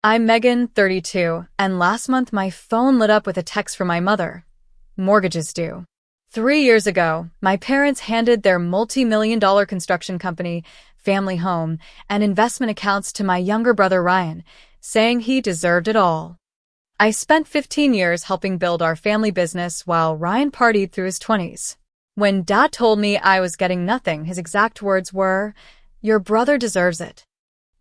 I'm Megan, 32, and last month my phone lit up with a text from my mother. Mortgage is due. 3 years ago, my parents handed their multi-million-dollar construction company, family home, and investment accounts to my younger brother Ryan, saying he deserved it all. I spent 15 years helping build our family business while Ryan partied through his 20s. When Dad told me I was getting nothing, his exact words were, "Your brother deserves it."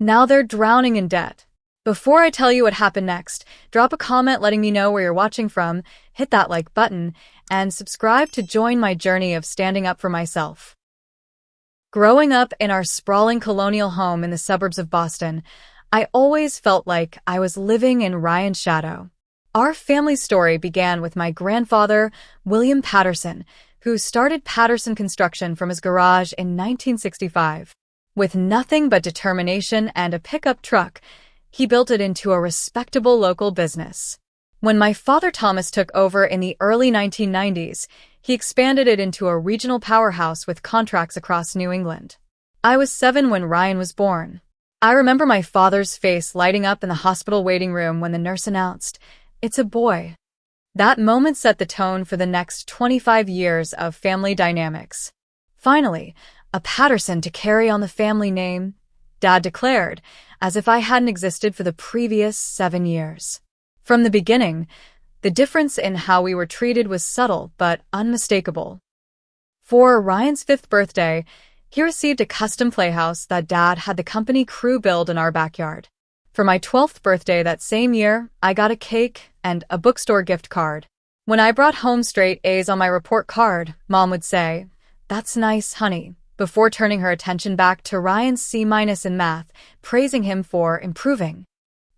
Now they're drowning in debt. Before I tell you what happened next, drop a comment letting me know where you're watching from, hit that like button, and subscribe to join my journey of standing up for myself. Growing up in our sprawling colonial home in the suburbs of Boston, I always felt like I was living in Ryan's shadow. Our family story began with my grandfather, William Patterson, who started Patterson Construction from his garage in 1965. With nothing but determination and a pickup truck, he built it into a respectable local business. When my father Thomas took over in the early 1990s, he expanded it into a regional powerhouse with contracts across New England. I was 7 when Ryan was born. I remember my father's face lighting up in the hospital waiting room when the nurse announced, "It's a boy." That moment set the tone for the next 25 years of family dynamics. Finally, a Patterson to carry on the family name, Dad declared, as if I hadn't existed for the previous 7 years. From the beginning, the difference in how we were treated was subtle but unmistakable. For Ryan's 5th birthday, he received a custom playhouse that Dad had the company crew build in our backyard. For my 12th birthday that same year, I got a cake and a bookstore gift card. When I brought home straight A's on my report card, Mom would say, "That's nice, honey," before turning her attention back to Ryan's C- in math, praising him for improving.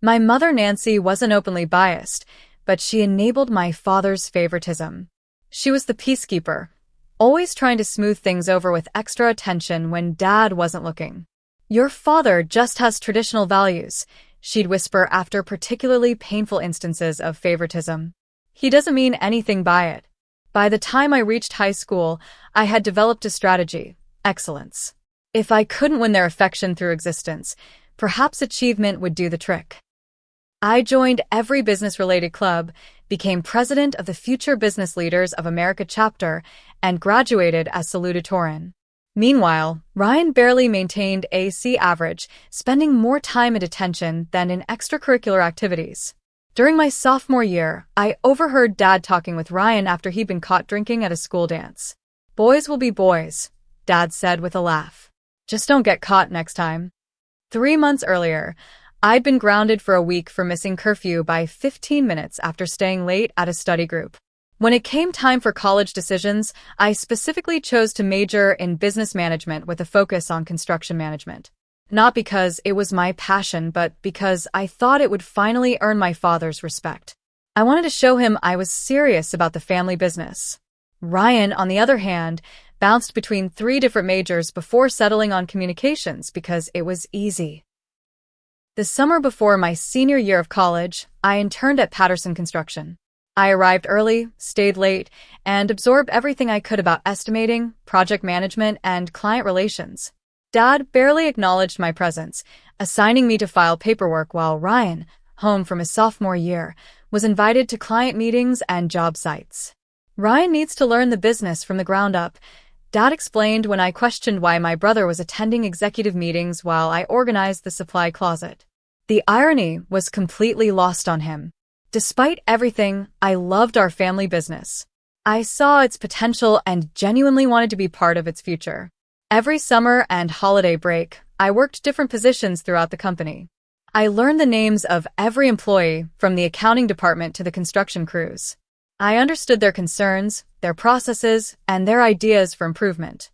My mother Nancy wasn't openly biased, but she enabled my father's favoritism. She was the peacekeeper, always trying to smooth things over with extra attention when Dad wasn't looking. "Your father just has traditional values," she'd whisper after particularly painful instances of favoritism. "He doesn't mean anything by it." By the time I reached high school, I had developed a strategy: excellence. If I couldn't win their affection through existence, perhaps achievement would do the trick. I joined every business-related club, became president of the Future Business Leaders of America chapter, and graduated as salutatorian. Meanwhile, Ryan barely maintained a C average, spending more time and attention than in extracurricular activities. During my sophomore year, I overheard Dad talking with Ryan after he'd been caught drinking at a school dance. "Boys will be boys," Dad said with a laugh. "Just don't get caught next time." 3 months earlier, I'd been grounded for a week for missing curfew by 15 minutes after staying late at a study group. When it came time for college decisions, I specifically chose to major in business management with a focus on construction management. Not because it was my passion, but because I thought it would finally earn my father's respect. I wanted to show him I was serious about the family business. Ryan, on the other hand, bounced between 3 different majors before settling on communications because it was easy. The summer before my senior year of college, I interned at Patterson Construction. I arrived early, stayed late, and absorbed everything I could about estimating, project management, and client relations. Dad barely acknowledged my presence, assigning me to file paperwork while Ryan, home from his sophomore year, was invited to client meetings and job sites. "Ryan needs to learn the business from the ground up," Dad explained when I questioned why my brother was attending executive meetings while I organized the supply closet. The irony was completely lost on him. Despite everything, I loved our family business. I saw its potential and genuinely wanted to be part of its future. Every summer and holiday break, I worked different positions throughout the company. I learned the names of every employee, from the accounting department to the construction crews. I understood their concerns, their processes, and their ideas for improvement.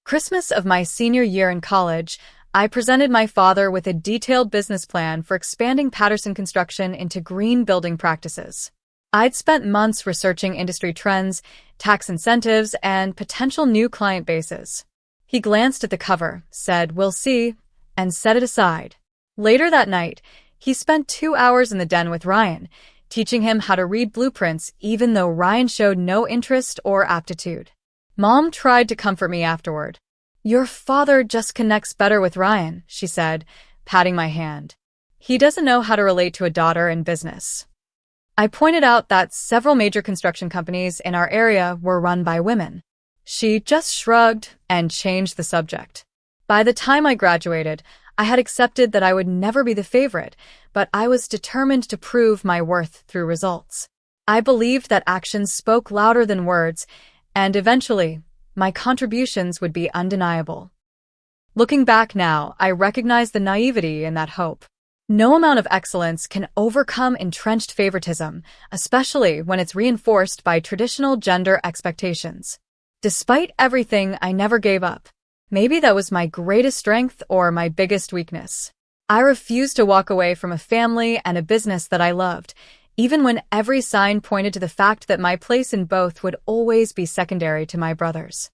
Christmas of my senior year in college, I presented my father with a detailed business plan for expanding Patterson Construction into green building practices. I'd spent months researching industry trends, tax incentives, and potential new client bases. He glanced at the cover, said, "We'll see," and set it aside. Later that night, he spent 2 hours in the den with Ryan, teaching him how to read blueprints even though Ryan showed no interest or aptitude. Mom tried to comfort me afterward. "Your father just connects better with Ryan," she said, patting my hand. He doesn't know how to relate to a daughter in business. I pointed out that several major construction companies in our area were run by women. She just shrugged and changed the subject. By the time I graduated, I had accepted that I would never be the favorite, but I was determined to prove my worth through results. I believed that actions spoke louder than words, and eventually, my contributions would be undeniable. Looking back now, I recognize the naivety in that hope. No amount of excellence can overcome entrenched favoritism, especially when it's reinforced by traditional gender expectations. Despite everything, I never gave up. Maybe that was my greatest strength or my biggest weakness. I refused to walk away from a family and a business that I loved, even when every sign pointed to the fact that my place in both would always be secondary to my brother's.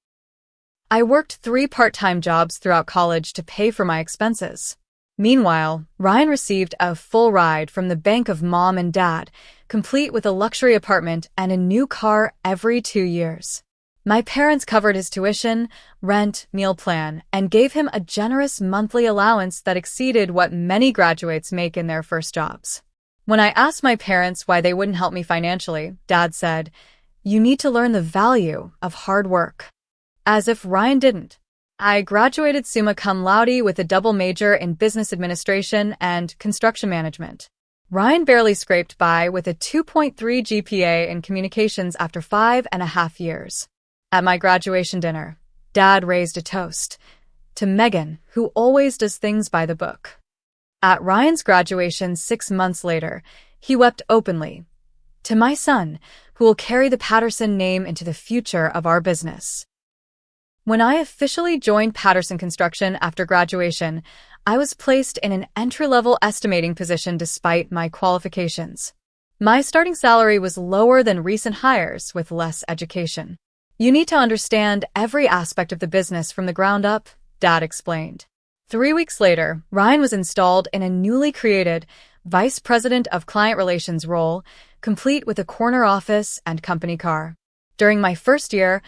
I worked 3 part-time jobs throughout college to pay for my expenses. Meanwhile, Ryan received a full ride from the bank of mom and dad, complete with a luxury apartment and a new car every 2 years. My parents covered his tuition, rent, meal plan, and gave him a generous monthly allowance that exceeded what many graduates make in their first jobs. When I asked my parents why they wouldn't help me financially, Dad said, "You need to learn the value of hard work." As if Ryan didn't. I graduated summa cum laude with a double major in business administration and construction management. Ryan barely scraped by with a 2.3 GPA in communications after 5.5 years. At my graduation dinner, Dad raised a toast to Megan, who always does things by the book. At Ryan's graduation 6 months later, he wept openly. To my son, who will carry the Patterson name into the future of our business. When I officially joined Patterson Construction after graduation, I was placed in an entry-level estimating position despite my qualifications. My starting salary was lower than recent hires with less education. "You need to understand every aspect of the business from the ground up," Dad explained. 3 weeks later, Ryan was installed in a newly created Vice President of Client Relations role, complete with a corner office and company car. During my first year,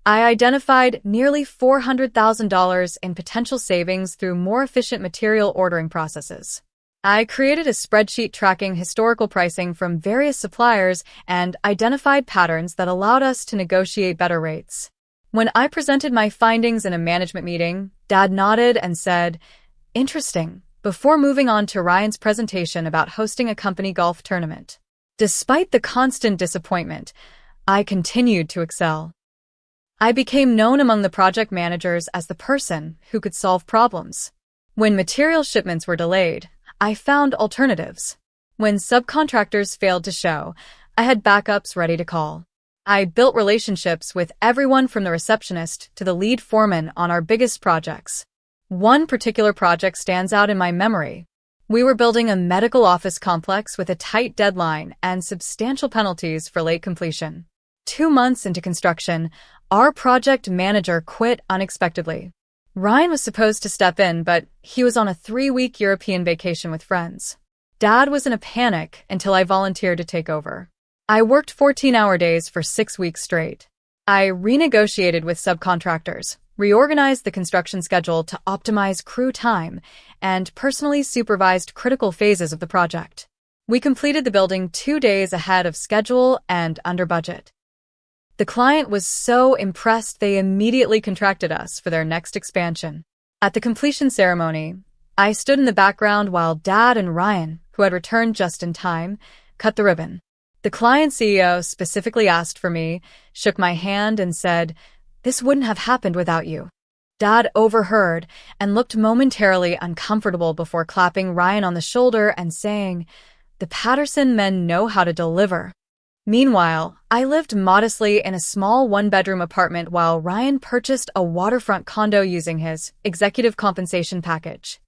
I identified nearly $400,000 in potential savings through more efficient material ordering processes. I created a spreadsheet tracking historical pricing from various suppliers and identified patterns that allowed us to negotiate better rates. When I presented my findings in a management meeting, Dad nodded and said, "Interesting," before moving on to Ryan's presentation about hosting a company golf tournament. Despite the constant disappointment, I continued to excel. I became known among the project managers as the person who could solve problems. When material shipments were delayed, I found alternatives. When subcontractors failed to show, I had backups ready to call. I built relationships with everyone from the receptionist to the lead foreman on our biggest projects. One particular project stands out in my memory. We were building a medical office complex with a tight deadline and substantial penalties for late completion. 2 months into construction, our project manager quit unexpectedly. Ryan was supposed to step in, but he was on a 3-week European vacation with friends. Dad was in a panic until I volunteered to take over. I worked 14-hour days for 6 weeks straight. I renegotiated with subcontractors, reorganized the construction schedule to optimize crew time, and personally supervised critical phases of the project. We completed the building 2 days ahead of schedule and under budget. The client was so impressed they immediately contracted us for their next expansion. At the completion ceremony, I stood in the background while Dad and Ryan, who had returned just in time, cut the ribbon. The client CEO specifically asked for me, shook my hand, and said, "This wouldn't have happened without you." Dad overheard and looked momentarily uncomfortable before clapping Ryan on the shoulder and saying, "The Patterson men know how to deliver." Meanwhile, I lived modestly in a small 1-bedroom apartment while Ryan purchased a waterfront condo using his executive compensation package.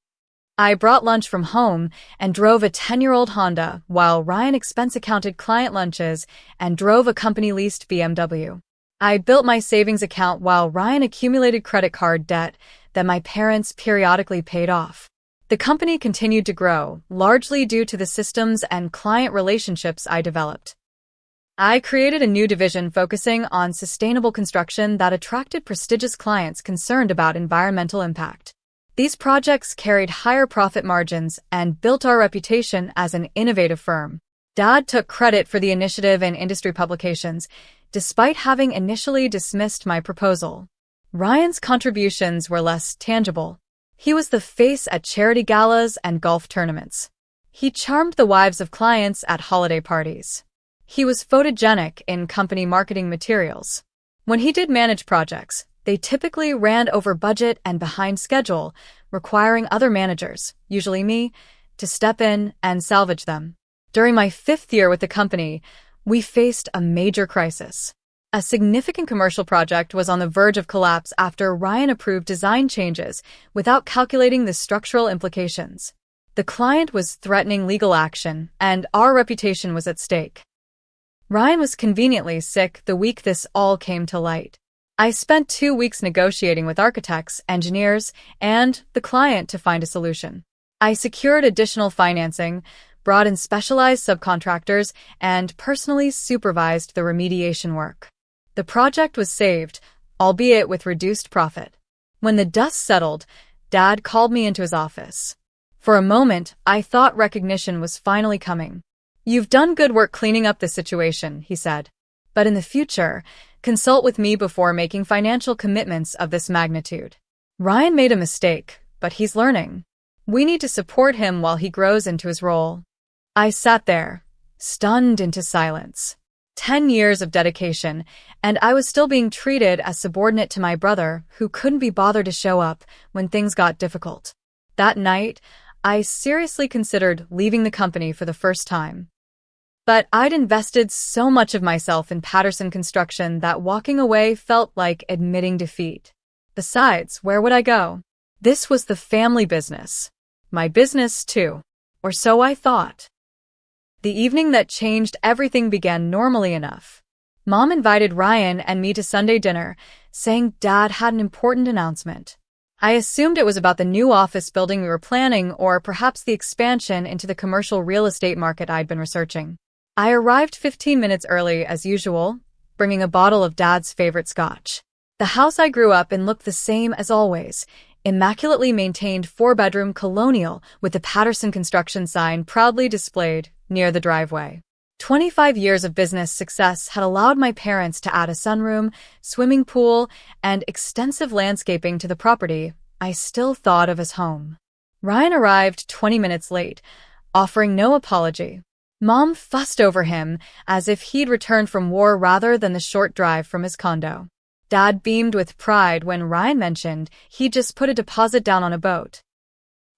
I brought lunch from home and drove a 10-year-old Honda while Ryan expense-accounted client lunches and drove a company-leased BMW. I built my savings account while Ryan accumulated credit card debt that my parents periodically paid off. The company continued to grow, largely due to the systems and client relationships I developed. I created a new division focusing on sustainable construction that attracted prestigious clients concerned about environmental impact. These projects carried higher profit margins and built our reputation as an innovative firm. Dad took credit for the initiative in industry publications, despite having initially dismissed my proposal. Ryan's contributions were less tangible. He was the face at charity galas and golf tournaments. He charmed the wives of clients at holiday parties. He was photogenic in company marketing materials. When he did manage projects, they typically ran over budget and behind schedule, requiring other managers, usually me, to step in and salvage them. During my 5th year with the company, we faced a major crisis. A significant commercial project was on the verge of collapse after Ryan approved design changes without calculating the structural implications. The client was threatening legal action, and our reputation was at stake. Ryan was conveniently sick the week this all came to light. I spent 2 weeks negotiating with architects, engineers, and the client to find a solution. I secured additional financing, brought in specialized subcontractors, and personally supervised the remediation work. The project was saved, albeit with reduced profit. When the dust settled, Dad called me into his office. For a moment, I thought recognition was finally coming. "You've done good work cleaning up the situation," he said. "But in the future, consult with me before making financial commitments of this magnitude. Ryan made a mistake, but he's learning. We need to support him while he grows into his role." I sat there, stunned into silence. 10 years of dedication, and I was still being treated as subordinate to my brother, who couldn't be bothered to show up when things got difficult. That night, I seriously considered leaving the company for the first time. But I'd invested so much of myself in Patterson Construction that walking away felt like admitting defeat. Besides, where would I go? This was the family business. My business, too. Or so I thought. The evening that changed everything began normally enough. Mom invited Ryan and me to Sunday dinner, saying Dad had an important announcement. I assumed it was about the new office building we were planning, or perhaps the expansion into the commercial real estate market I'd been researching. I arrived 15 minutes early as usual, bringing a bottle of Dad's favorite scotch. The house I grew up in looked the same as always, immaculately maintained 4-bedroom colonial with the Patterson Construction sign proudly displayed near the driveway. 25 years of business success had allowed my parents to add a sunroom, swimming pool, and extensive landscaping to the property I still thought of as home. Ryan arrived 20 minutes late, offering no apology. Mom fussed over him as if he'd returned from war rather than the short drive from his condo. Dad beamed with pride when Ryan mentioned he'd just put a deposit down on a boat.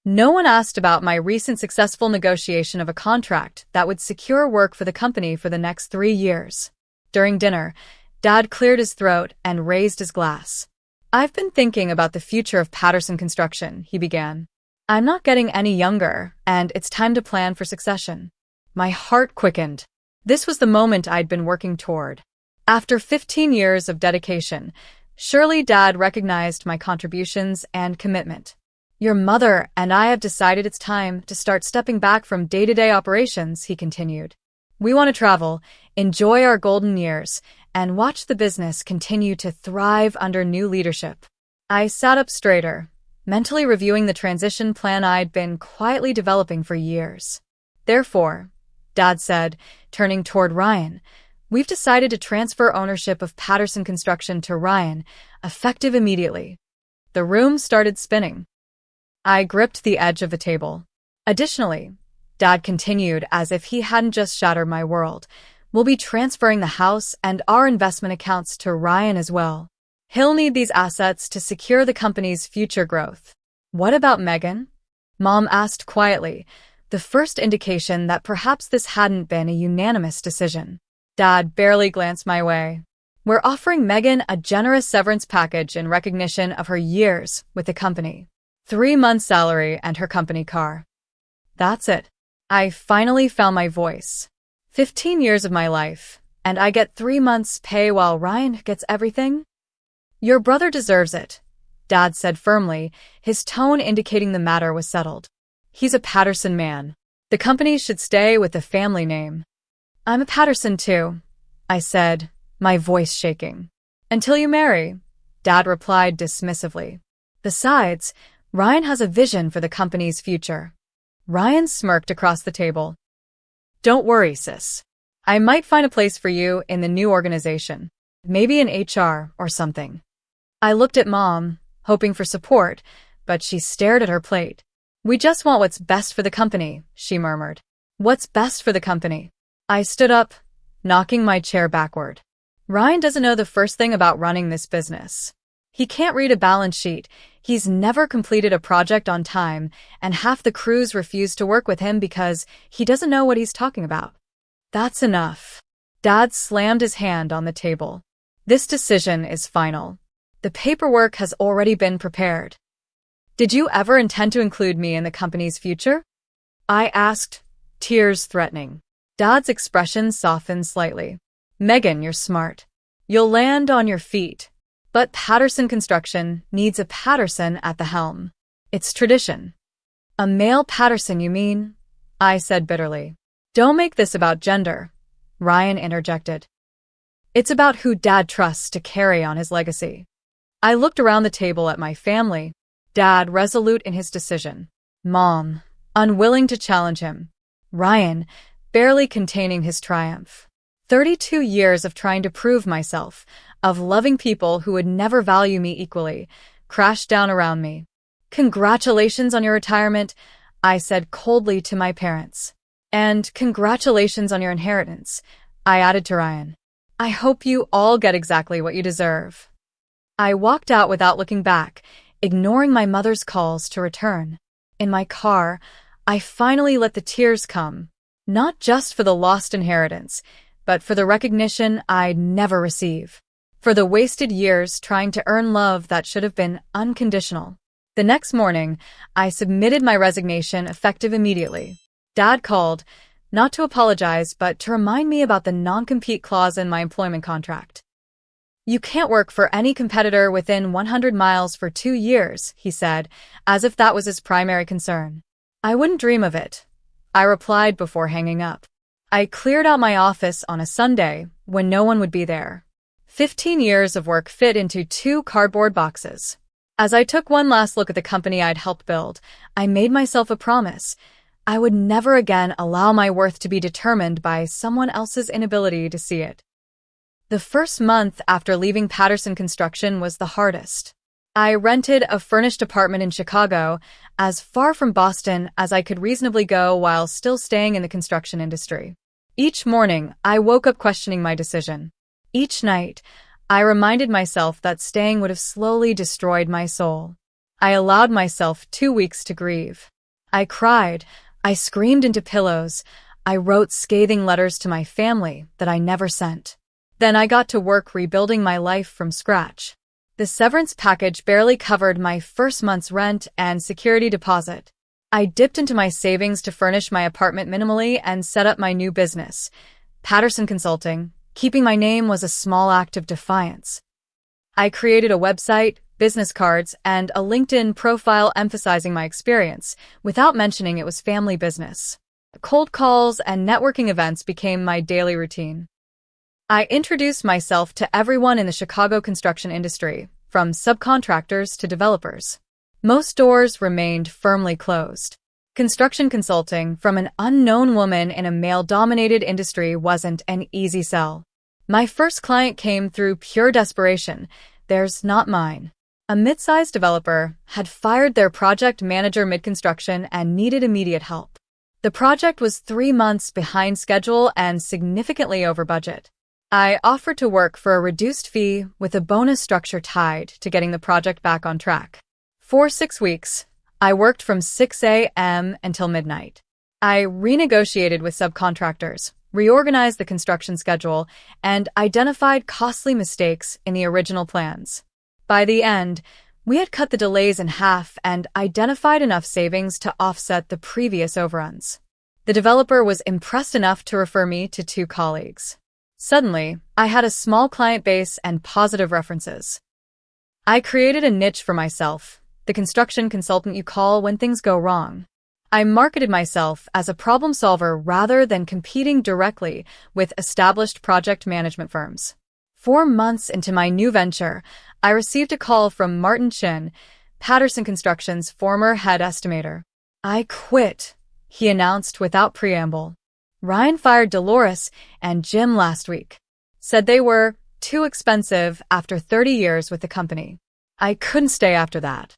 No one asked about my recent successful negotiation of a contract that would secure work for the company for the next 3 years. During dinner, Dad cleared his throat and raised his glass. "I've been thinking about the future of Patterson Construction," he began. "I'm not getting any younger, and it's time to plan for succession." My heart quickened. This was the moment I'd been working toward. After 15 years of dedication, surely Dad recognized my contributions and commitment. "Your mother and I have decided it's time to start stepping back from day-to-day operations," he continued. "We want to travel, enjoy our golden years, and watch the business continue to thrive under new leadership." I sat up straighter, mentally reviewing the transition plan I'd been quietly developing for years. "Therefore," Dad said, turning toward Ryan, "we've decided to transfer ownership of Patterson Construction to Ryan, effective immediately." The room started spinning. I gripped the edge of the table. "Additionally," Dad continued as if he hadn't just shattered my world, "we'll be transferring the house and our investment accounts to Ryan as well. He'll need these assets to secure the company's future growth." "What about Megan?" Mom asked quietly, the first indication that perhaps this hadn't been a unanimous decision. Dad barely glanced my way. "We're offering Megan a generous severance package in recognition of her years with the company. 3 months' salary and her company car. That's it." I finally found my voice. 15 years of my life, and I get 3 months' pay while Ryan gets everything? "Your brother deserves it," Dad said firmly, his tone indicating the matter was settled. "He's a Patterson man. The company should stay with the family name." "I'm a Patterson too," I said, my voice shaking. "Until you marry," Dad replied dismissively. "Besides, Ryan has a vision for the company's future. Ryan smirked across the table. Don't worry, sis. I might find a place for you in the new organization. Maybe in HR or something. I looked at Mom, hoping for support, but she stared at her plate. We just want what's best for the company, she murmured. What's best for the company? I stood up, knocking my chair backward. Ryan doesn't know the first thing about running this business. He can't read a balance sheet, he's never completed a project on time, and half the crews refuse to work with him because he doesn't know what he's talking about. That's enough. Dad slammed his hand on the table. This decision is final. The paperwork has already been prepared. Did you ever intend to include me in the company's future? I asked, tears threatening. Dad's expression softened slightly. Megan, you're smart. You'll land on your feet. But Patterson Construction needs a Patterson at the helm. It's tradition. A male Patterson, you mean? I said bitterly. Don't make this about gender, Ryan interjected. It's about who Dad trusts to carry on his legacy. I looked around the table at my family, Dad resolute in his decision, Mom, unwilling to challenge him, Ryan, barely containing his triumph. 32 years of trying to prove myself, of loving people who would never value me equally, crashed down around me. Congratulations on your retirement, I said coldly to my parents. And congratulations on your inheritance, I added to Ryan. I hope you all get exactly what you deserve. I walked out without looking back, ignoring my mother's calls to return. In my car, I finally let the tears come, not just for the lost inheritance, but for the recognition I'd never receive, for the wasted years trying to earn love that should have been unconditional. The next morning, I submitted my resignation effective immediately. Dad called, not to apologize, but to remind me about the non-compete clause in my employment contract. You can't work for any competitor within 100 miles for 2 years, he said, as if that was his primary concern. I wouldn't dream of it, I replied before hanging up. I cleared out my office on a Sunday when no one would be there. 15 years of work fit into 2 cardboard boxes. As I took one last look at the company I'd helped build, I made myself a promise. I would never again allow my worth to be determined by someone else's inability to see it. The first month after leaving Patterson Construction was the hardest. I rented a furnished apartment in Chicago, as far from Boston as I could reasonably go while still staying in the construction industry. Each morning, I woke up questioning my decision. Each night, I reminded myself that staying would have slowly destroyed my soul. I allowed myself 2 weeks to grieve. I cried, I screamed into pillows, I wrote scathing letters to my family that I never sent. Then I got to work rebuilding my life from scratch. The severance package barely covered my first month's rent and security deposit. I dipped into my savings to furnish my apartment minimally and set up my new business, Patterson Consulting. Keeping my name was a small act of defiance. I created a website, business cards, and a LinkedIn profile emphasizing my experience, without mentioning it was family business. Cold calls and networking events became my daily routine. I introduced myself to everyone in the Chicago construction industry, from subcontractors to developers. Most doors remained firmly closed. Construction consulting from an unknown woman in a male-dominated industry wasn't an easy sell. My first client came through pure desperation. Theirs, not mine. A mid-sized developer had fired their project manager mid-construction and needed immediate help. The project was 3 months behind schedule and significantly over budget. I offered to work for a reduced fee with a bonus structure tied to getting the project back on track. For 6 weeks, I worked from 6 a.m. until midnight. I renegotiated with subcontractors, reorganized the construction schedule, and identified costly mistakes in the original plans. By the end, we had cut the delays in half and identified enough savings to offset the previous overruns. The developer was impressed enough to refer me to 2 colleagues. Suddenly, I had a small client base and positive references. I created a niche for myself, the construction consultant you call when things go wrong. I marketed myself as a problem solver rather than competing directly with established project management firms. 4 months into my new venture, I received a call from Martin Chin, Patterson Construction's former head estimator. "I quit," he announced without preamble. "Ryan fired Dolores and Jim last week. Said they were too expensive after 30 years with the company. I couldn't stay after that."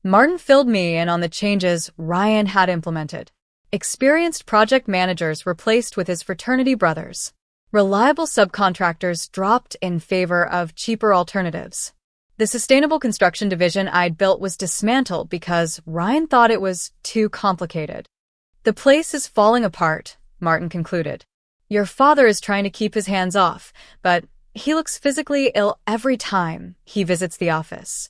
Martin filled me in on the changes Ryan had implemented. Experienced project managers replaced with his fraternity brothers. Reliable subcontractors dropped in favor of cheaper alternatives. The sustainable construction division I'd built was dismantled because Ryan thought it was too complicated. "The place is falling apart," Martin concluded. "Your father is trying to keep his hands off, but he looks physically ill every time he visits the office."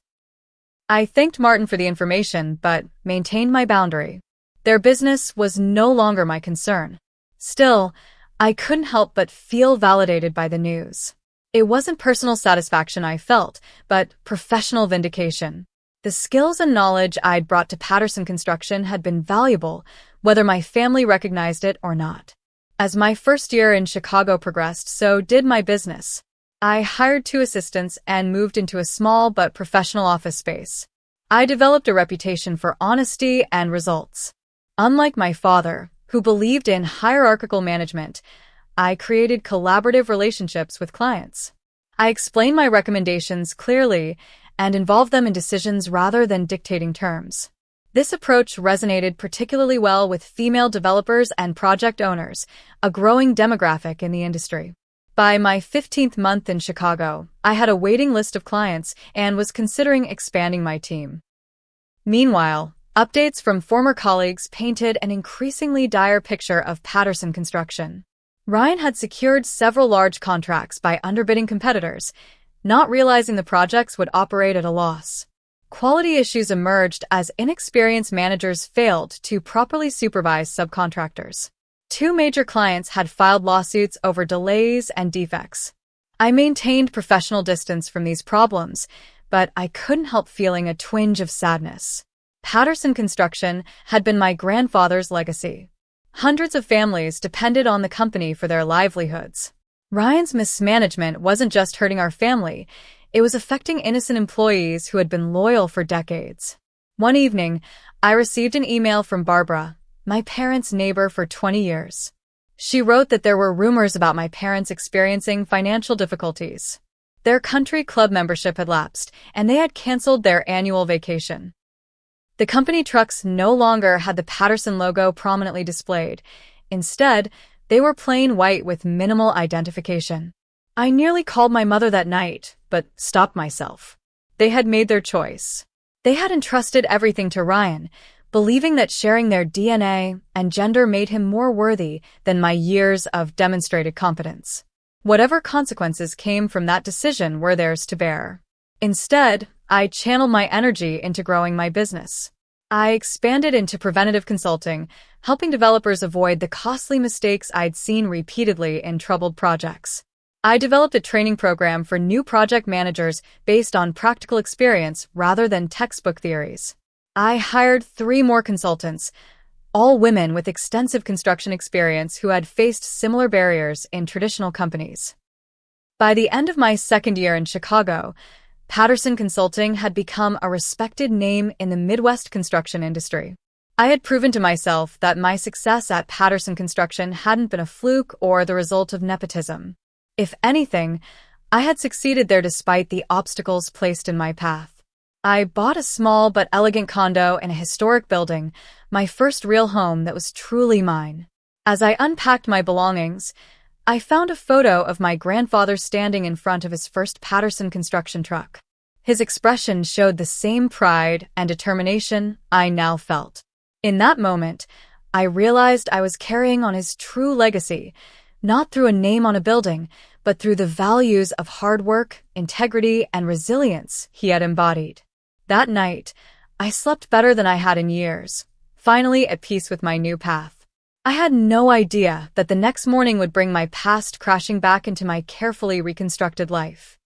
I thanked Martin for the information, but maintained my boundary. Their business was no longer my concern. Still, I couldn't help but feel validated by the news. It wasn't personal satisfaction I felt, but professional vindication. The skills and knowledge I'd brought to Patterson Construction had been valuable, whether my family recognized it or not. As my first year in Chicago progressed, so did my business. I hired 2 assistants and moved into a small but professional office space. I developed a reputation for honesty and results. Unlike my father, who believed in hierarchical management, I created collaborative relationships with clients. I explained my recommendations clearly and involved them in decisions rather than dictating terms. This approach resonated particularly well with female developers and project owners, a growing demographic in the industry. By my 15th month in Chicago, I had a waiting list of clients and was considering expanding my team. Meanwhile, updates from former colleagues painted an increasingly dire picture of Patterson Construction. Ryan had secured several large contracts by underbidding competitors, not realizing the projects would operate at a loss. Quality issues emerged as inexperienced managers failed to properly supervise subcontractors. 2 major clients had filed lawsuits over delays and defects. I maintained professional distance from these problems, but I couldn't help feeling a twinge of sadness. Patterson Construction had been my grandfather's legacy. Hundreds of families depended on the company for their livelihoods. Ryan's mismanagement wasn't just hurting our family, it was affecting innocent employees who had been loyal for decades. One evening, I received an email from Barbara, my parents' neighbor for 20 years. She wrote that there were rumors about my parents experiencing financial difficulties. Their country club membership had lapsed, and they had canceled their annual vacation. The company trucks no longer had the Patterson logo prominently displayed. Instead, they were plain white with minimal identification. I nearly called my mother that night, but stopped myself. They had made their choice. They had entrusted everything to Ryan, believing that sharing their DNA and gender made him more worthy than my years of demonstrated competence. Whatever consequences came from that decision were theirs to bear. Instead, I channeled my energy into growing my business. I expanded into preventative consulting, helping developers avoid the costly mistakes I'd seen repeatedly in troubled projects. I developed a training program for new project managers based on practical experience rather than textbook theories. I hired 3 more consultants, all women with extensive construction experience who had faced similar barriers in traditional companies. By the end of my 2nd year in Chicago, Patterson Consulting had become a respected name in the Midwest construction industry. I had proven to myself that my success at Patterson Construction hadn't been a fluke or the result of nepotism. If anything, I had succeeded there despite the obstacles placed in my path. I bought a small but elegant condo in a historic building, my first real home that was truly mine. As I unpacked my belongings, I found a photo of my grandfather standing in front of his first Patterson Construction truck. His expression showed the same pride and determination I now felt. In that moment, I realized I was carrying on his true legacy, not through a name on a building, but through the values of hard work, integrity, and resilience he had embodied. That night, I slept better than I had in years, finally at peace with my new path. I had no idea that the next morning would bring my past crashing back into my carefully reconstructed life.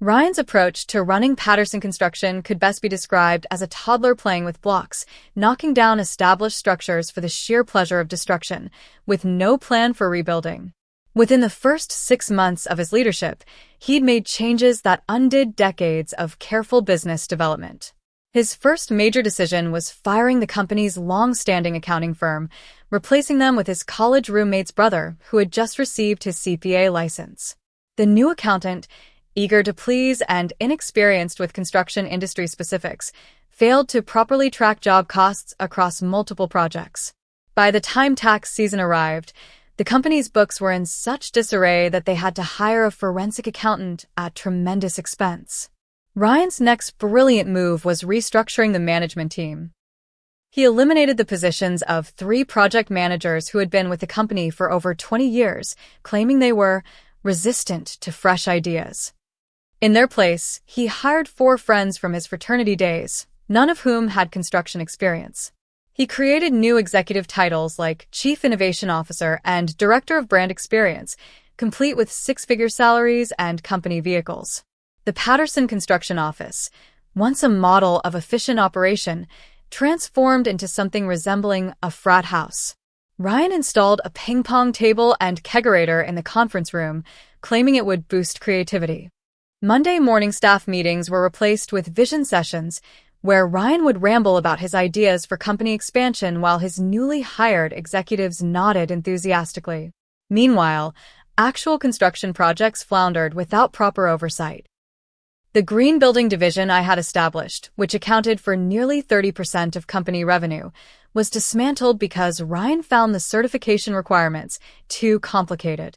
Ryan's approach to running Patterson Construction could best be described as a toddler playing with blocks, knocking down established structures for the sheer pleasure of destruction, with no plan for rebuilding. Within the first 6 months of his leadership, he'd made changes that undid decades of careful business development. His first major decision was firing the company's long-standing accounting firm, replacing them with his college roommate's brother, who had just received his CPA license. The new accountant, eager to please and inexperienced with construction industry specifics, failed to properly track job costs across multiple projects. By the time tax season arrived, the company's books were in such disarray that they had to hire a forensic accountant at tremendous expense. Ryan's next brilliant move was restructuring the management team. He eliminated the positions of 3 project managers who had been with the company for over 20 years, claiming they were resistant to fresh ideas. In their place, he hired 4 friends from his fraternity days, none of whom had construction experience. He created new executive titles like Chief Innovation Officer and Director of Brand Experience, complete with 6-figure salaries and company vehicles. The Patterson Construction Office, once a model of efficient operation, transformed into something resembling a frat house. Ryan installed a ping-pong table and kegerator in the conference room, claiming it would boost creativity. Monday morning staff meetings were replaced with vision sessions, where Ryan would ramble about his ideas for company expansion while his newly hired executives nodded enthusiastically. Meanwhile, actual construction projects floundered without proper oversight. The green building division I had established, which accounted for nearly 30% of company revenue, was dismantled because Ryan found the certification requirements too complicated.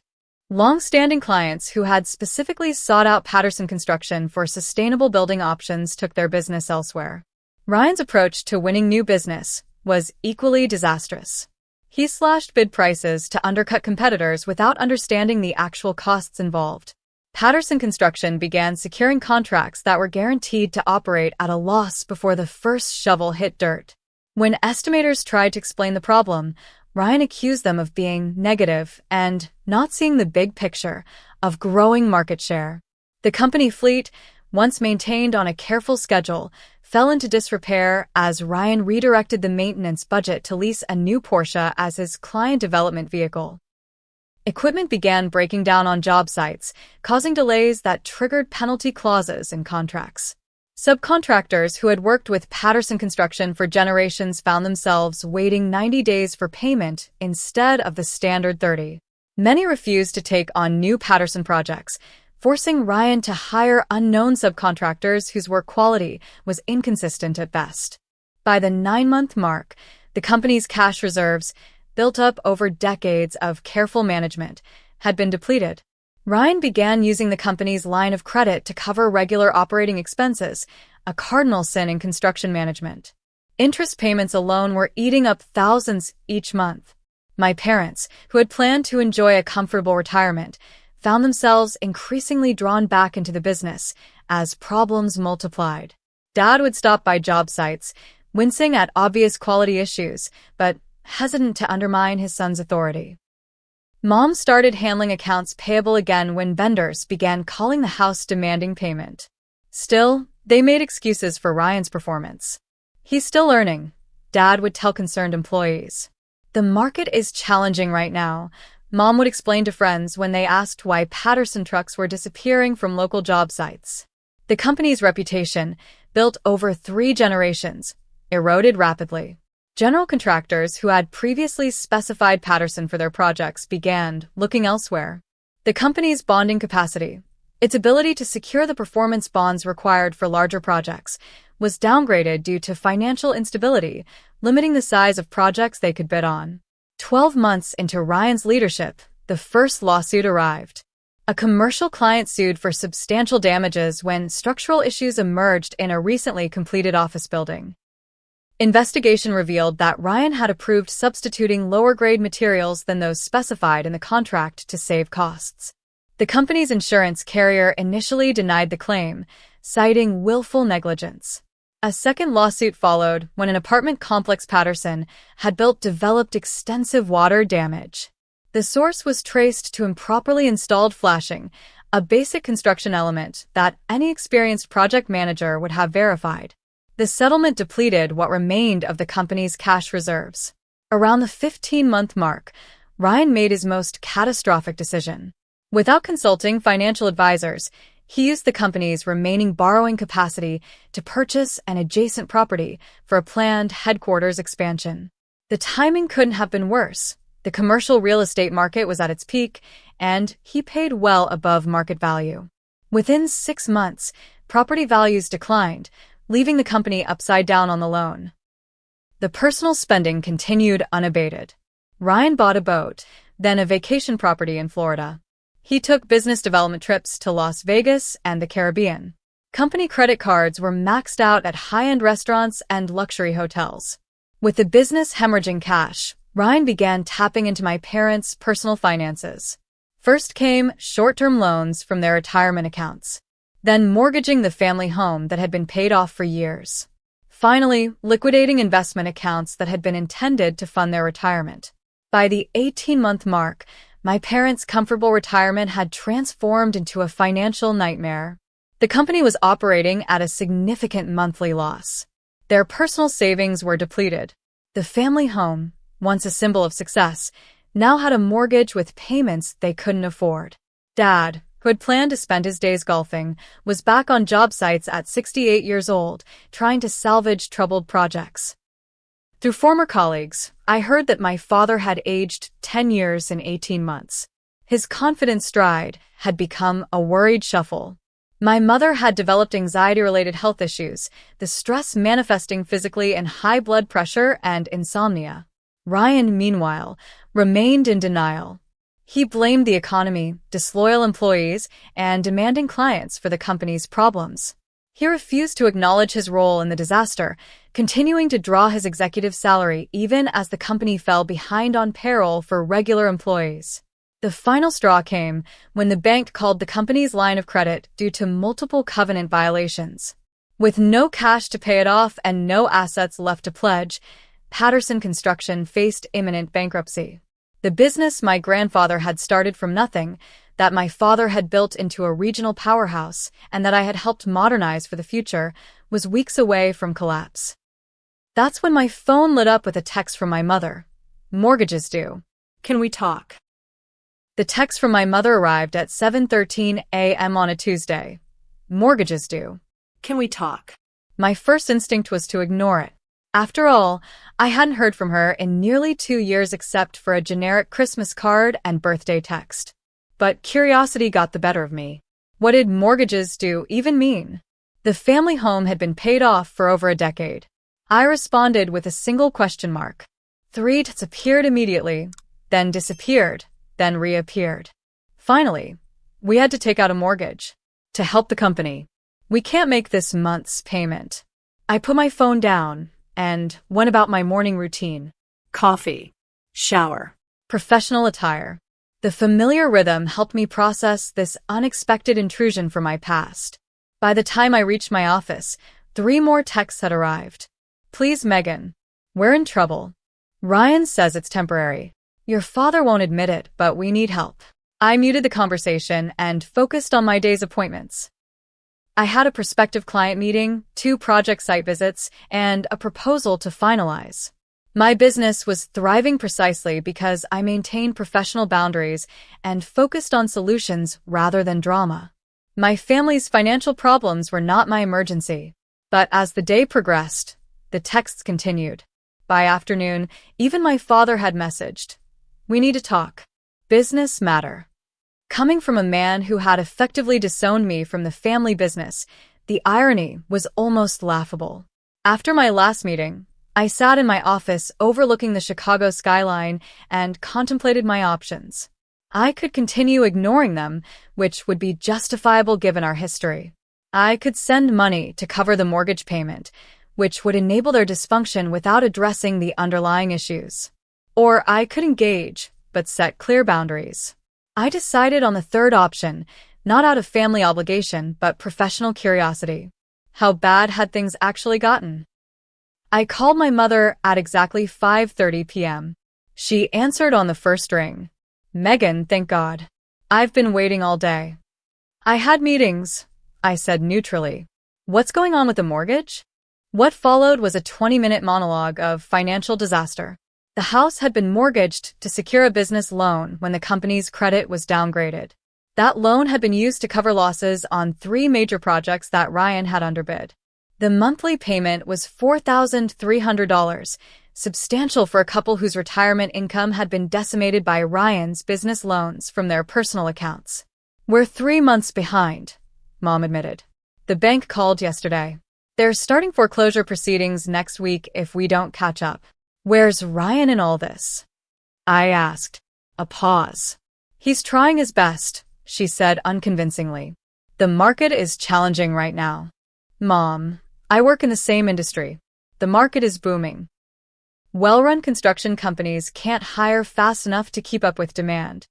Long-standing clients who had specifically sought out Patterson Construction for sustainable building options took their business elsewhere. Ryan's approach to winning new business was equally disastrous. He slashed bid prices to undercut competitors without understanding the actual costs involved. Patterson Construction began securing contracts that were guaranteed to operate at a loss before the first shovel hit dirt. When estimators tried to explain the problem, Ryan accused them of being negative and not seeing the big picture of growing market share. The company fleet, once maintained on a careful schedule, fell into disrepair as Ryan redirected the maintenance budget to lease a new Porsche as his client development vehicle. Equipment began breaking down on job sites, causing delays that triggered penalty clauses in contracts. Subcontractors who had worked with Patterson Construction for generations found themselves waiting 90 days for payment instead of the standard 30. Many refused to take on new Patterson projects, forcing Ryan to hire unknown subcontractors whose work quality was inconsistent at best. By the 9-month mark, the company's cash reserves, built up over decades of careful management, had been depleted. Ryan began using the company's line of credit to cover regular operating expenses, a cardinal sin in construction management. Interest payments alone were eating up thousands each month. My parents, who had planned to enjoy a comfortable retirement, found themselves increasingly drawn back into the business as problems multiplied. Dad would stop by job sites, wincing at obvious quality issues, but hesitant to undermine his son's authority. Mom started handling accounts payable again when vendors began calling the house demanding payment. Still, they made excuses for Ryan's performance. He's still earning, Dad would tell concerned employees. The market is challenging right now, Mom would explain to friends when they asked why Patterson trucks were disappearing from local job sites. The company's reputation, built over 3 generations, eroded rapidly. General contractors who had previously specified Patterson for their projects began looking elsewhere. The company's bonding capacity, its ability to secure the performance bonds required for larger projects, was downgraded due to financial instability, limiting the size of projects they could bid on. 12 months into Ryan's leadership, the first lawsuit arrived. A commercial client sued for substantial damages when structural issues emerged in a recently completed office building. Investigation revealed that Ryan had approved substituting lower-grade materials than those specified in the contract to save costs. The company's insurance carrier initially denied the claim, citing willful negligence. A second lawsuit followed when an apartment complex Patterson had built developed extensive water damage. The source was traced to improperly installed flashing, a basic construction element that any experienced project manager would have verified. The settlement depleted what remained of the company's cash reserves. Around the 15-month mark, Ryan made his most catastrophic decision. Without consulting financial advisors, He used the company's remaining borrowing capacity to purchase an adjacent property for a planned headquarters expansion. The timing couldn't have been worse. The commercial real estate market was at its peak, and he paid well above market value. Within 6 months, property values declined, leaving the company upside down on the loan. The personal spending continued unabated. Ryan bought a boat, then a vacation property in Florida. He took business development trips to Las Vegas and the Caribbean. Company credit cards were maxed out at high-end restaurants and luxury hotels. With the business hemorrhaging cash, Ryan began tapping into my parents' personal finances. First came short-term loans from their retirement accounts, then mortgaging the family home that had been paid off for years. Finally, liquidating investment accounts that had been intended to fund their retirement. By the 18-month mark, my parents' comfortable retirement had transformed into a financial nightmare. The company was operating at a significant monthly loss. Their personal savings were depleted. The family home, once a symbol of success, now had a mortgage with payments they couldn't afford. Dad, who had planned to spend his days golfing, was back on job sites at 68 years old, trying to salvage troubled projects. Through former colleagues, I heard that my father had aged 10 years in 18 months. His confident stride had become a worried shuffle. My mother had developed anxiety-related health issues, the stress manifesting physically in high blood pressure and insomnia. Ryan, meanwhile, remained in denial. He blamed the economy, disloyal employees, and demanding clients for the company's problems. He refused to acknowledge his role in the disaster, continuing to draw his executive salary even as the company fell behind on payroll for regular employees. The final straw came when the bank called the company's line of credit due to multiple covenant violations. With no cash to pay it off and no assets left to pledge, Patterson Construction faced imminent bankruptcy. The business my grandfather had started from nothing, that my father had built into a regional powerhouse, and that I had helped modernize for the future, was weeks away from collapse. That's when my phone lit up with a text from my mother. "Mortgages due. Can we talk?" The text from my mother arrived at 7:13 a.m. on a Tuesday. "Mortgages due. Can we talk?" My first instinct was to ignore it. After all, I hadn't heard from her in nearly 2 years except for a generic Christmas card and birthday text. But curiosity got the better of me. What did mortgages due even mean? The family home had been paid off for over a decade. I responded with a single question mark. 3 tickets appeared immediately, then disappeared, then reappeared. Finally, we had to take out a mortgage to help the company. "We can't make this month's payment." I put my phone down and went about my morning routine. Coffee, shower, professional attire. The familiar rhythm helped me process this unexpected intrusion from my past. By the time I reached my office, 3 more texts had arrived. "Please, Megan. We're in trouble. Ryan says it's temporary. Your father won't admit it, but we need help." I muted the conversation and focused on my day's appointments. I had a prospective client meeting, 2 project site visits, and a proposal to finalize. My business was thriving precisely because I maintained professional boundaries and focused on solutions rather than drama. My family's financial problems were not my emergency. But as the day progressed, the texts continued. By afternoon, even my father had messaged, "We need to talk. Business matter." Coming from a man who had effectively disowned me from the family business, the irony was almost laughable. After my last meeting, I sat in my office overlooking the Chicago skyline and contemplated my options. I could continue ignoring them, which would be justifiable given our history. I could send money to cover the mortgage payment, which would enable their dysfunction without addressing the underlying issues. Or I could engage, but set clear boundaries. I decided on the third option, not out of family obligation, but professional curiosity. How bad had things actually gotten? I called my mother at exactly 5:30 p.m. She answered on the first ring. "Megan, thank God. I've been waiting all day." "I had meetings," I said neutrally. "What's going on with the mortgage?" What followed was a 20-minute monologue of financial disaster. The house had been mortgaged to secure a business loan when the company's credit was downgraded. That loan had been used to cover losses on 3 major projects that Ryan had underbid. The monthly payment was $4,300, substantial for a couple whose retirement income had been decimated by Ryan's business loans from their personal accounts. "We're 3 months behind," Mom admitted. "The bank called yesterday. They're starting foreclosure proceedings next week if we don't catch up." "Where's Ryan in all this?" I asked. A pause. "He's trying his best," she said unconvincingly. "The market is challenging right now." "Mom, I work in the same industry. The market is booming. Well-run construction companies can't hire fast enough to keep up with demand."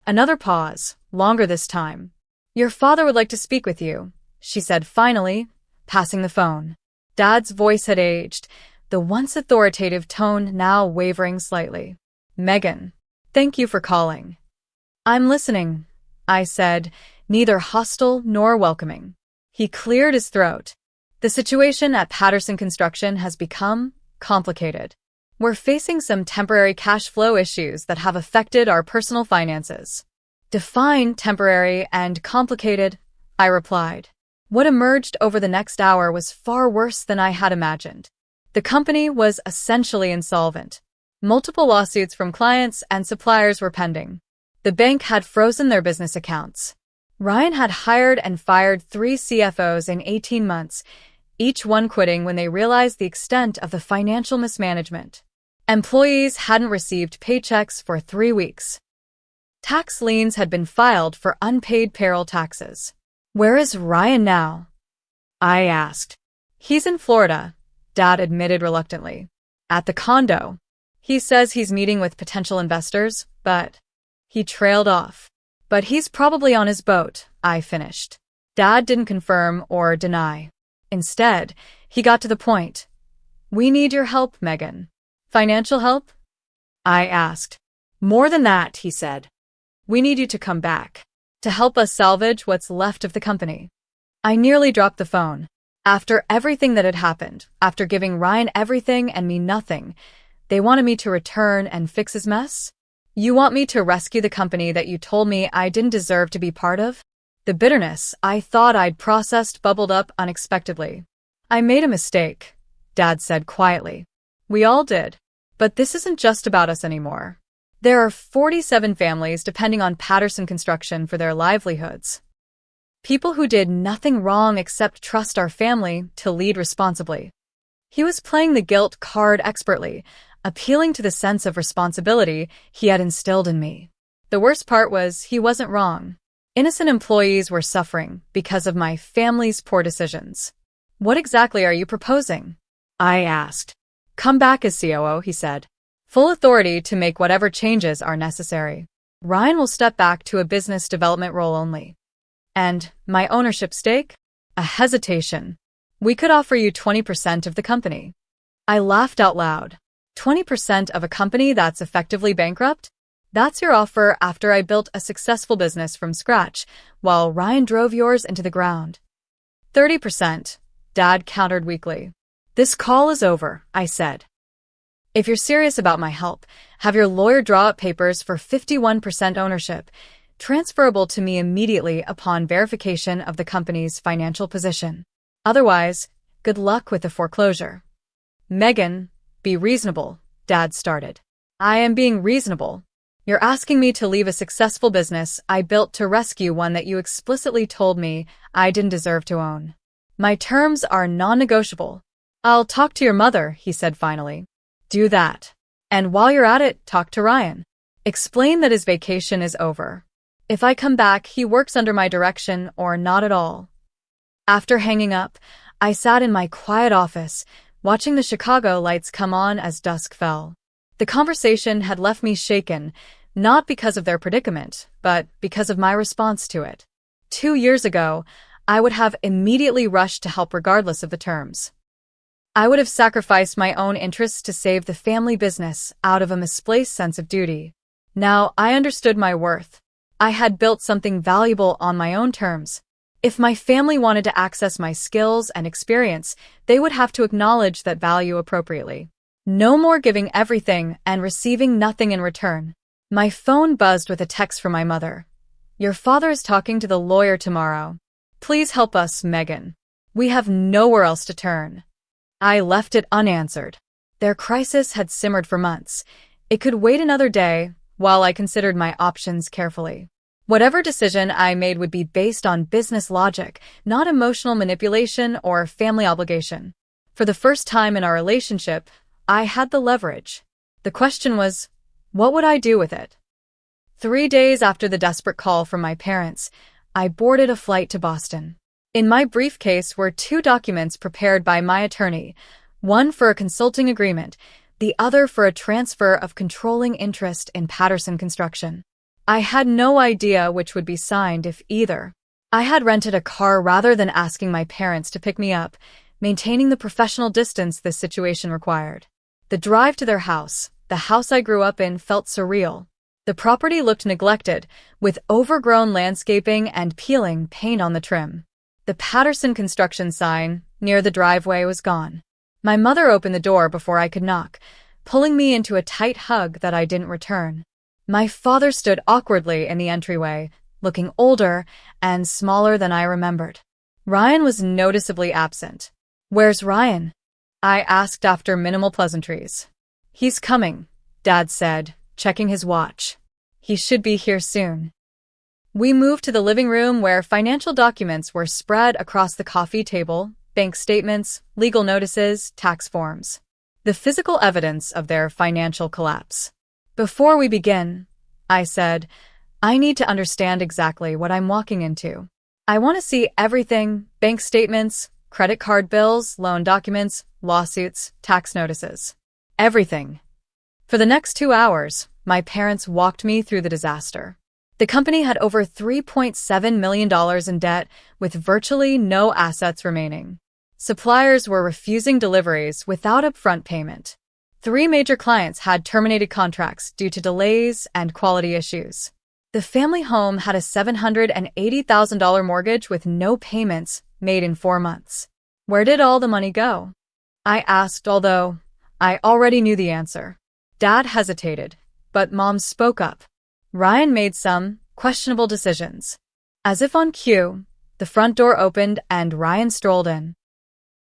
Another pause, longer this time. "Your father would like to speak with you," she said finally, passing the phone. Dad's voice had aged, the once authoritative tone now wavering slightly. "Megan, thank you for calling." "I'm listening," I said, neither hostile nor welcoming. He cleared his throat. "The situation at Patterson Construction has become complicated. We're facing some temporary cash flow issues that have affected our personal finances." "Define temporary and complicated," I replied. What emerged over the next hour was far worse than I had imagined. The company was essentially insolvent. Multiple lawsuits from clients and suppliers were pending. The bank had frozen their business accounts. Ryan had hired and fired 3 CFOs in 18 months, each one quitting when they realized the extent of the financial mismanagement. Employees hadn't received paychecks for 3 weeks. Tax liens had been filed for unpaid payroll taxes. "Where is Ryan now?" I asked. "He's in Florida," Dad admitted reluctantly. "At the condo. He says he's meeting with potential investors, but..." He trailed off. "But he's probably on his boat," I finished. Dad didn't confirm or deny. Instead, he got to the point. "We need your help, Megan." "Financial help?" I asked. "More than that," he said. "We need you to come back, to help us salvage what's left of the company." I nearly dropped the phone. After everything that had happened, after giving Ryan everything and me nothing, they wanted me to return and fix his mess? "You want me to rescue the company that you told me I didn't deserve to be part of?" The bitterness I thought I'd processed bubbled up unexpectedly. "I made a mistake," Dad said quietly. "We all did. But this isn't just about us anymore. There are 47 families depending on Patterson Construction for their livelihoods. People who did nothing wrong except trust our family to lead responsibly." He was playing the guilt card expertly, appealing to the sense of responsibility he had instilled in me. The worst part was he wasn't wrong. Innocent employees were suffering because of my family's poor decisions. "What exactly are you proposing?" I asked. "Come back as COO," he said. "Full authority to make whatever changes are necessary. Ryan will step back to a business development role only." "And my ownership stake?" A hesitation. "We could offer you 20% of the company." I laughed out loud. 20% of a company that's effectively bankrupt? That's your offer after I built a successful business from scratch, while Ryan drove yours into the ground. 30%, Dad countered weakly. "This call is over," I said. "If you're serious about my help, have your lawyer draw up papers for 51% ownership, transferable to me immediately upon verification of the company's financial position. Otherwise, good luck with the foreclosure." "Megan, be reasonable," Dad started. "I am being reasonable. You're asking me to leave a successful business I built to rescue one that you explicitly told me I didn't deserve to own. My terms are non-negotiable." "I'll talk to your mother," he said finally. "Do that. And while you're at it, talk to Ryan. Explain that his vacation is over. If I come back, he works under my direction or not at all." After hanging up, I sat in my quiet office, watching the Chicago lights come on as dusk fell. The conversation had left me shaken, not because of their predicament, but because of my response to it. 2 years ago, I would have immediately rushed to help regardless of the terms. I would have sacrificed my own interests to save the family business out of a misplaced sense of duty. Now I understood my worth. I had built something valuable on my own terms. If my family wanted to access my skills and experience, they would have to acknowledge that value appropriately. No more giving everything and receiving nothing in return. My phone buzzed with a text from my mother. Your father is talking to the lawyer tomorrow. Please help us, Megan. We have nowhere else to turn. I left it unanswered. Their crisis had simmered for months. It could wait another day while I considered my options carefully. Whatever decision I made would be based on business logic, not emotional manipulation or family obligation. For the first time in our relationship, I had the leverage. The question was, what would I do with it? 3 days after the desperate call from my parents, I boarded a flight to Boston. In my briefcase were 2 documents prepared by my attorney, one for a consulting agreement, the other for a transfer of controlling interest in Patterson Construction. I had no idea which would be signed if either. I had rented a car rather than asking my parents to pick me up, maintaining the professional distance this situation required. The drive to their house, the house I grew up in, felt surreal. The property looked neglected, with overgrown landscaping and peeling paint on the trim. The Patterson Construction sign near the driveway was gone. My mother opened the door before I could knock, pulling me into a tight hug that I didn't return. My father stood awkwardly in the entryway, looking older and smaller than I remembered. Ryan was noticeably absent. "Where's Ryan?" I asked after minimal pleasantries. "He's coming," Dad said, checking his watch. "He should be here soon." We moved to the living room where financial documents were spread across the coffee table, bank statements, legal notices, tax forms. The physical evidence of their financial collapse. "Before we begin," I said, "I need to understand exactly what I'm walking into. I want to see everything: bank statements, credit card bills, loan documents, lawsuits, tax notices. Everything." For the next 2 hours, my parents walked me through the disaster. The company had over $3.7 million in debt, with virtually no assets remaining. Suppliers were refusing deliveries without upfront payment. 3 major clients had terminated contracts due to delays and quality issues. The family home had a $780,000 mortgage with no payments made in 4 months. Where did all the money go? I asked, although I already knew the answer. Dad hesitated, but Mom spoke up. Ryan made some questionable decisions. As if on cue, the front door opened and Ryan strolled in.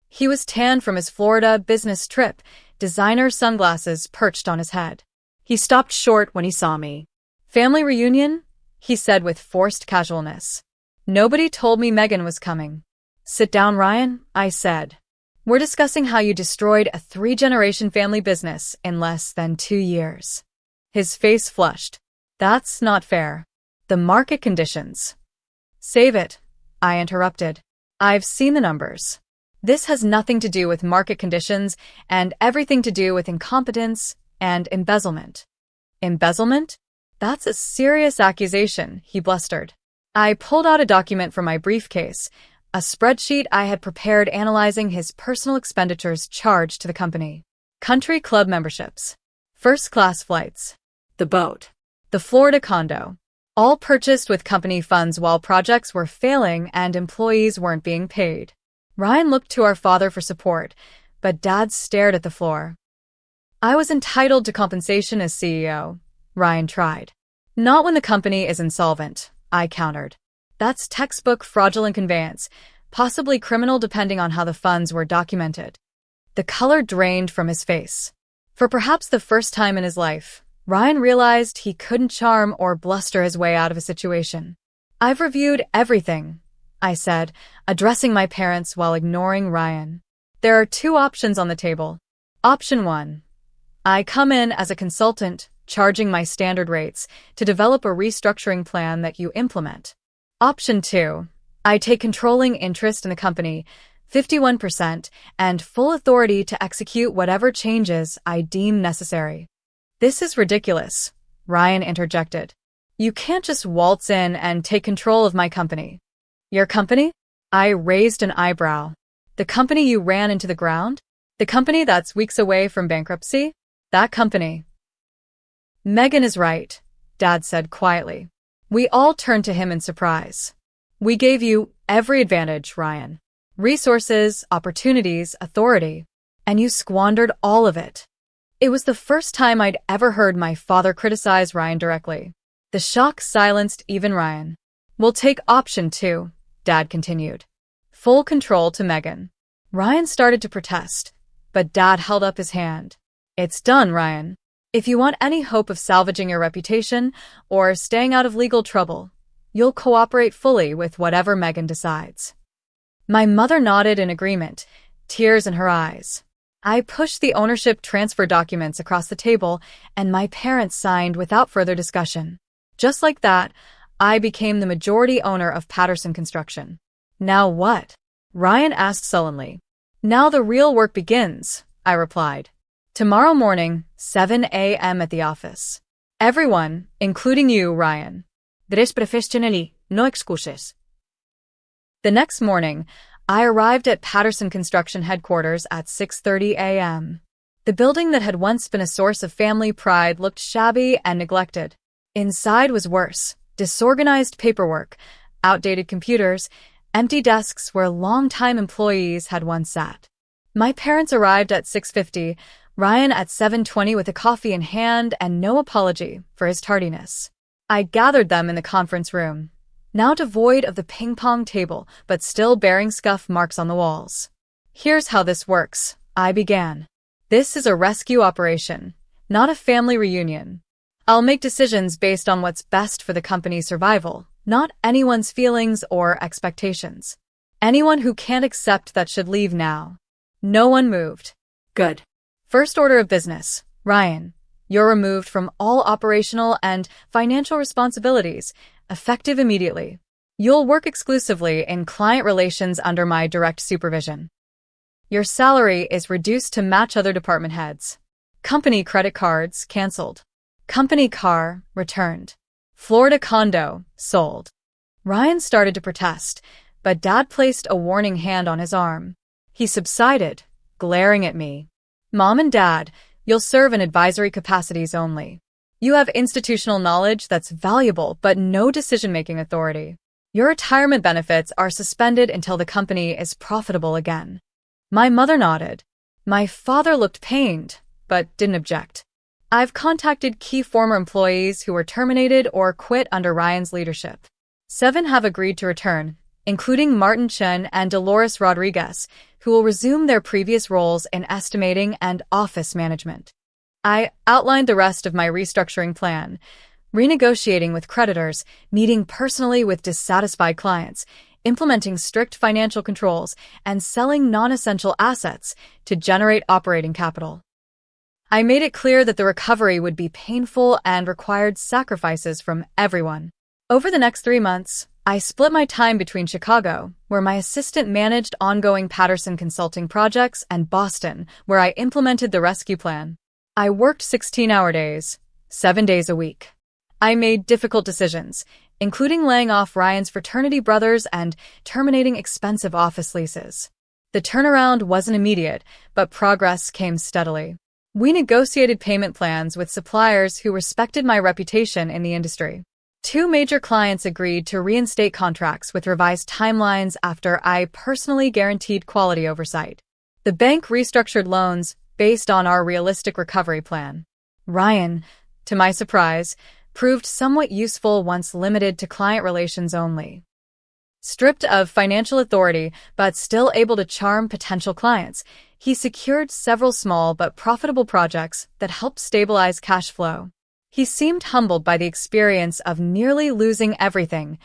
He was tanned from his Florida business trip, designer sunglasses perched on his head. He stopped short when he saw me. "Family reunion?" he said with forced casualness. "Nobody told me Megan was coming." "Sit down, Ryan," I said. "We're discussing how you destroyed a 3-generation family business in less than 2 years." His face flushed. "That's not fair. The market conditions." "Save it," I interrupted. "I've seen the numbers. This has nothing to do with market conditions and everything to do with incompetence and embezzlement." "Embezzlement? That's a serious accusation," he blustered. I pulled out a document from my briefcase, a spreadsheet I had prepared analyzing his personal expenditures charged to the company. Country club memberships, first-class flights, the boat, the Florida condo, all purchased with company funds while projects were failing and employees weren't being paid. Ryan looked to our father for support, but Dad stared at the floor. "I was entitled to compensation as CEO," Ryan tried. "Not when the company is insolvent," I countered. "That's textbook fraudulent conveyance, possibly criminal depending on how the funds were documented." The color drained from his face. For perhaps the first time in his life, Ryan realized he couldn't charm or bluster his way out of a situation. "I've reviewed everything," I said, addressing my parents while ignoring Ryan. "There are 2 options on the table. Option 1. I come in as a consultant, charging my standard rates, to develop a restructuring plan that you implement. Option 2. I take controlling interest in the company, 51%, and full authority to execute whatever changes I deem necessary." "This is ridiculous," Ryan interjected. "You can't just waltz in and take control of my company." "Your company?" I raised an eyebrow. "The company you ran into the ground? The company that's weeks away from bankruptcy? That company." "Megan is right," Dad said quietly. We all turned to him in surprise. "We gave you every advantage, Ryan. Resources, opportunities, authority. And you squandered all of it." It was the first time I'd ever heard my father criticize Ryan directly. The shock silenced even Ryan. "We'll take option 2, Dad continued. Full control to Megan. Ryan started to protest, but Dad held up his hand. "It's done, Ryan. If you want any hope of salvaging your reputation or staying out of legal trouble, you'll cooperate fully with whatever Megan decides." My mother nodded in agreement, tears in her eyes. I pushed the ownership transfer documents across the table, and my parents signed without further discussion. Just like that, I became the majority owner of Patterson Construction. "Now what?" Ryan asked sullenly. "Now the real work begins," I replied. "Tomorrow morning, 7 a.m. at the office. Everyone, including you, Ryan. Dress professionally, no excuses." The next morning, I arrived at Patterson Construction headquarters at 6:30 a.m. The building that had once been a source of family pride looked shabby and neglected. Inside was worse: disorganized paperwork, outdated computers, empty desks where longtime employees had once sat. My parents arrived at 6:50, Ryan at 7:20 with a coffee in hand and no apology for his tardiness. I gathered them in the conference room, now devoid of the ping-pong table, but still bearing scuff marks on the walls. "Here's how this works," I began. "This is a rescue operation, not a family reunion. I'll make decisions based on what's best for the company's survival, not anyone's feelings or expectations. Anyone who can't accept that should leave now." No one moved. "Good. First order of business, Ryan. You're removed from all operational and financial responsibilities, effective immediately. You'll work exclusively in client relations under my direct supervision. Your salary is reduced to match other department heads. Company credit cards canceled. Company car returned. Florida condo sold." Ryan started to protest, but Dad placed a warning hand on his arm. He subsided, glaring at me. "Mom and Dad, you'll serve in advisory capacities only. You have institutional knowledge that's valuable, but no decision-making authority. Your retirement benefits are suspended until the company is profitable again." My mother nodded. My father looked pained, but didn't object. "I've contacted key former employees who were terminated or quit under Ryan's leadership. 7 have agreed to return, including Martin Chen and Dolores Rodriguez, who will resume their previous roles in estimating and office management." I outlined the rest of my restructuring plan: renegotiating with creditors, meeting personally with dissatisfied clients, implementing strict financial controls, and selling non-essential assets to generate operating capital. I made it clear that the recovery would be painful and required sacrifices from everyone. Over the next 3 months, I split my time between Chicago, where my assistant managed ongoing Patterson consulting projects, and Boston, where I implemented the rescue plan. I worked 16-hour days, 7 days a week. I made difficult decisions, including laying off Ryan's fraternity brothers and terminating expensive office leases. The turnaround wasn't immediate, but progress came steadily. We negotiated payment plans with suppliers who respected my reputation in the industry. 2 major clients agreed to reinstate contracts with revised timelines after I personally guaranteed quality oversight. The bank restructured loans based on our realistic recovery plan. Ryan, to my surprise, proved somewhat useful once limited to client relations only. Stripped of financial authority, but still able to charm potential clients, he secured several small but profitable projects that helped stabilize cash flow. He seemed humbled by the experience of nearly losing everything,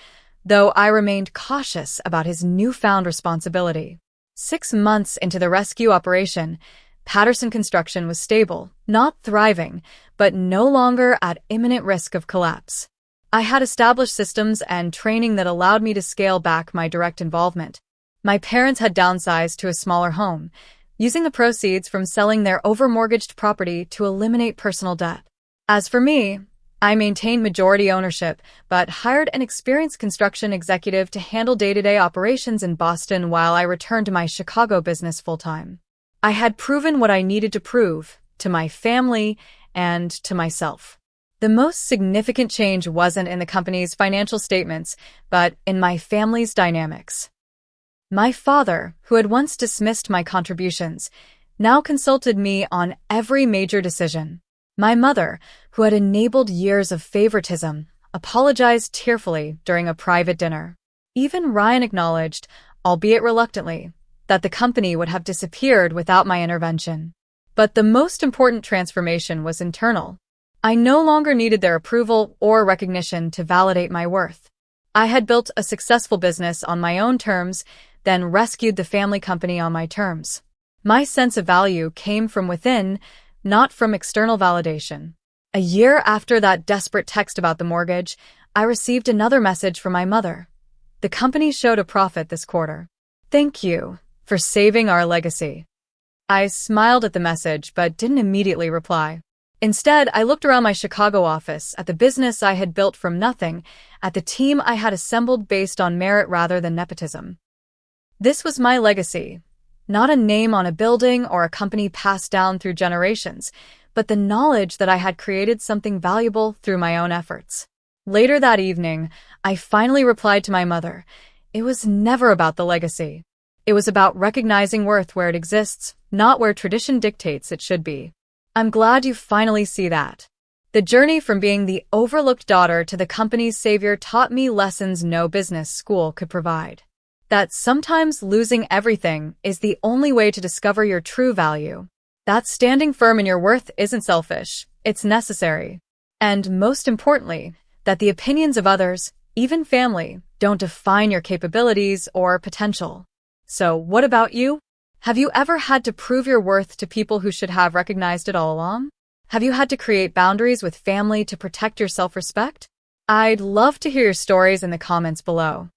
though I remained cautious about his newfound responsibility. 6 months into the rescue operation, Patterson Construction was stable, not thriving, but no longer at imminent risk of collapse. I had established systems and training that allowed me to scale back my direct involvement. My parents had downsized to a smaller home, using the proceeds from selling their overmortgaged property to eliminate personal debt. As for me, I maintained majority ownership, but hired an experienced construction executive to handle day-to-day operations in Boston while I returned to my Chicago business full-time. I had proven what I needed to prove, to my family and to myself. The most significant change wasn't in the company's financial statements, but in my family's dynamics. My father, who had once dismissed my contributions, now consulted me on every major decision. My mother, who had enabled years of favoritism, apologized tearfully during a private dinner. Even Ryan acknowledged, albeit reluctantly, that the company would have disappeared without my intervention. But the most important transformation was internal. I no longer needed their approval or recognition to validate my worth. I had built a successful business on my own terms, then rescued the family company on my terms. My sense of value came from within, not from external validation. A year after that desperate text about the mortgage, I received another message from my mother. The company showed a profit this quarter. Thank you for saving our legacy. I smiled at the message but didn't immediately reply. Instead, I looked around my Chicago office, at the business I had built from nothing, at the team I had assembled based on merit rather than nepotism. This was my legacy, not a name on a building or a company passed down through generations, but the knowledge that I had created something valuable through my own efforts. Later that evening, I finally replied to my mother. It was never about the legacy. It was about recognizing worth where it exists, not where tradition dictates it should be. I'm glad you finally see that. The journey from being the overlooked daughter to the company's savior taught me lessons no business school could provide. That sometimes losing everything is the only way to discover your true value. That standing firm in your worth isn't selfish, it's necessary. And most importantly, that the opinions of others, even family, don't define your capabilities or potential. So what about you? Have you ever had to prove your worth to people who should have recognized it all along? Have you had to create boundaries with family to protect your self-respect? I'd love to hear your stories in the comments below.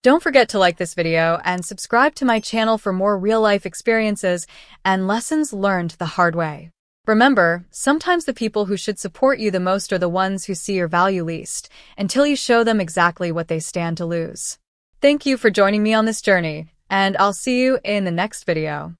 Don't forget to like this video and subscribe to my channel for more real-life experiences and lessons learned the hard way. Remember, sometimes the people who should support you the most are the ones who see your value least, until you show them exactly what they stand to lose. Thank you for joining me on this journey, and I'll see you in the next video.